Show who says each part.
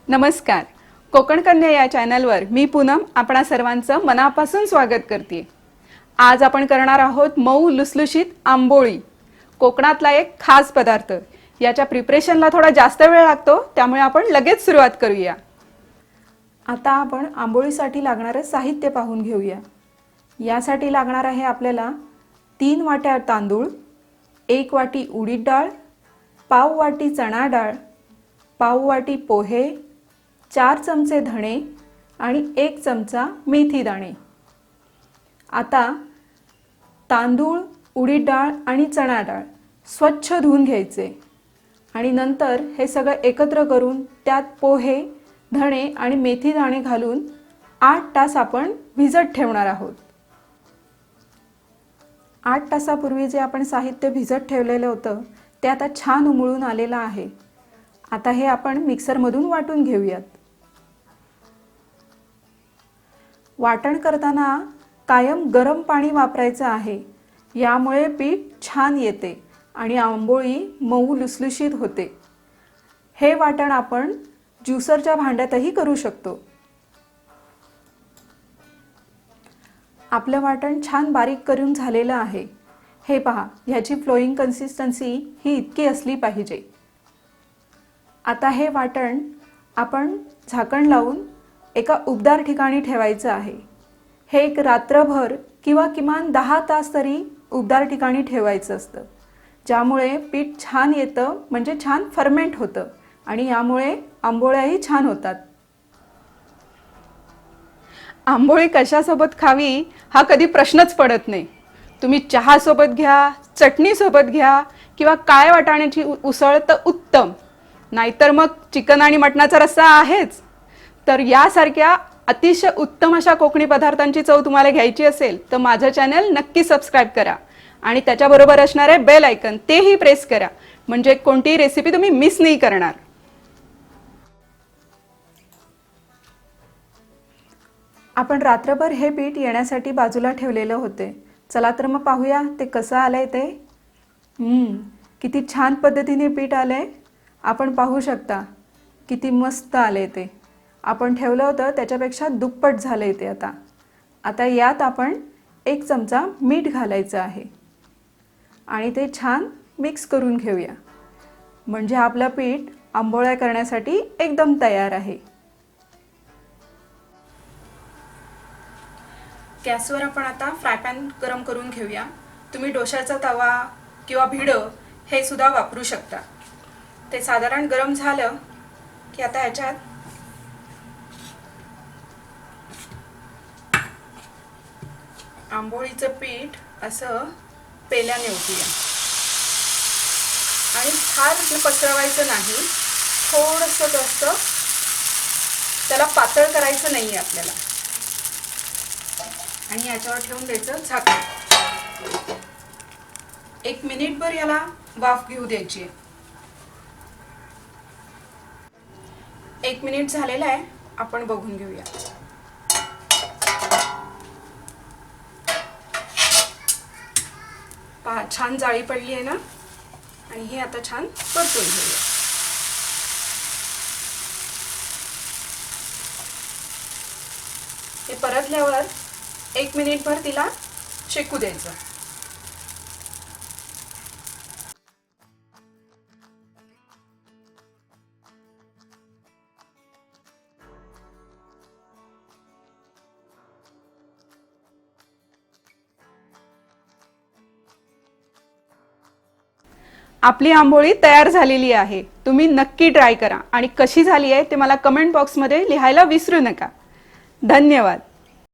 Speaker 1: नमस्कार. कोकण कन्या या चॅनलवर मी पूनम आपणा सर्वांचं मनापासून स्वागत करते. आज आपण करणार आहोत मऊ लुसलुशीत आंबोळी. कोकणातला एक खास पदार्थ. याच्या प्रिपरेशनला थोडा जास्त वेळ लागतो, त्यामुळे आपण लगेच सुरुवात करूया. आता आपण आंबोळीसाठी लागणारे साहित्य पाहून घेऊया. यासाठी लागणार आहे आपल्याला 3 वाट्या तांदूळ, 1 वाटी उडीद डाळ, पाव वाटी चणा डाळ, पाव वाटी पोहे, 4 चमचे धणे आणि 1 चमचा मेथी दाणे. आता तांदूळ, उडीद डाळ आणि चणा डाळ स्वच्छ धुवून घ्यायचे आणि नंतर हे सगळं एकत्र करून त्यात पोहे, धणे आणि मेथी दाणे घालून 8 तास आपण भिजत ठेवणार आहोत. 8 तासापूर्वी जे आपण साहित्य भिजत ठेवलेलं होतं ते आता छान उमळून आलेलं आहे. आता हे आपण मिक्सरमधून वाटून घेऊयात. वाटण करताना कायम गरम पाणी वापरायचं आहे. यामुळे पीठ छान येते आणि आंबोळी मऊ लुसलुशीत होते. हे वाटण आपण ज्युसरच्या भांड्यातही करू शकतो. आपलं वाटण छान बारीक करून झालेलं आहे. हे पहा, ह्याची फ्लोईंग कन्सिस्टन्सी ही इतकी असली पाहिजे. आता हे वाटण आपण झाकण लावून एका उबदार ठिकाणी ठेवायचं आहे. हे एक रात्रभर किंवा किमान 10 तास तरी उबदार ठिकाणी ठेवायचं असतं, ज्यामुळे पीठ छान येतं, म्हणजे छान फर्मेंट होतं आणि यामुळे आंबोळ्याही छान होतात. आंबोळी कशासोबत खावी हा कधी प्रश्नच पडत नाही. तुम्ही चहासोबत घ्या, चटणीसोबत घ्या किंवा काळ्या वाटाण्याची उसळ तर उत्तम, नाहीतर मग चिकन आणि मटणाचा रस्सा आहेच. तर यासारख्या अतिशय उत्तम अशा कोकणी पदार्थांची चव तुम्हाला घ्यायची असेल तर माझं चॅनल नक्की सबस्क्राईब करा आणि त्याच्याबरोबर असणारे बेल आयकन तेही प्रेस करा, म्हणजे कोणतीही रेसिपी तुम्ही मिस नाही करणार. आपण रात्रभर हे पीठ येण्यासाठी बाजूला ठेवलेलं होते. चला तर मग पाहूया ते कसं आलंय ते. किती छान पद्धतीने पीठ आलंय. आपण पाहू शकता किती मस्त आले ते. आपण ठेवलं होतं त्याच्यापेक्षा दुप्पट झालंय ते. आता यात आपण 1 चमचा मीठ घालायचं आहे आणि ते छान मिक्स करून घेऊया, म्हणजे आपलं पीठ आंबोळ्या करण्यासाठी एकदम तयार आहे. गॅसवर आपण आता फ्राय पॅन गरम करून घेऊया. तुम्ही डोशाचा तवा किंवा भिडं हे सुद्धा वापरू शकता. ते साधारण गरम झालं की आता याच्यात आंबोळीचं पीठ असं पेल्याने ओतूया आणि फार पसरवायचं नाही, थोडंसं जास्त त्याला पातळ करायचं नाही आपल्याला. आणि याच्यावर ठेवून द्यायचं झाकण. 1 मिनिटभर याला वाफ घेऊ द्यायची. 1 मिनिट झालेला आहे, आपण बघून घेऊया. पहा, छान जाळी पडली आहे ना, आणि हे आता छान परतून घेऊया. हे परतल्यावर 1 मिनिटभर तिला शेकू द्यायचं. आपली आंबोळी तयार झालेली आहे. तुम्ही नक्की ट्राय करा आणि कशी झाली आहे ते मला कमेंट बॉक्समध्ये लिहायला विसरू नका. धन्यवाद.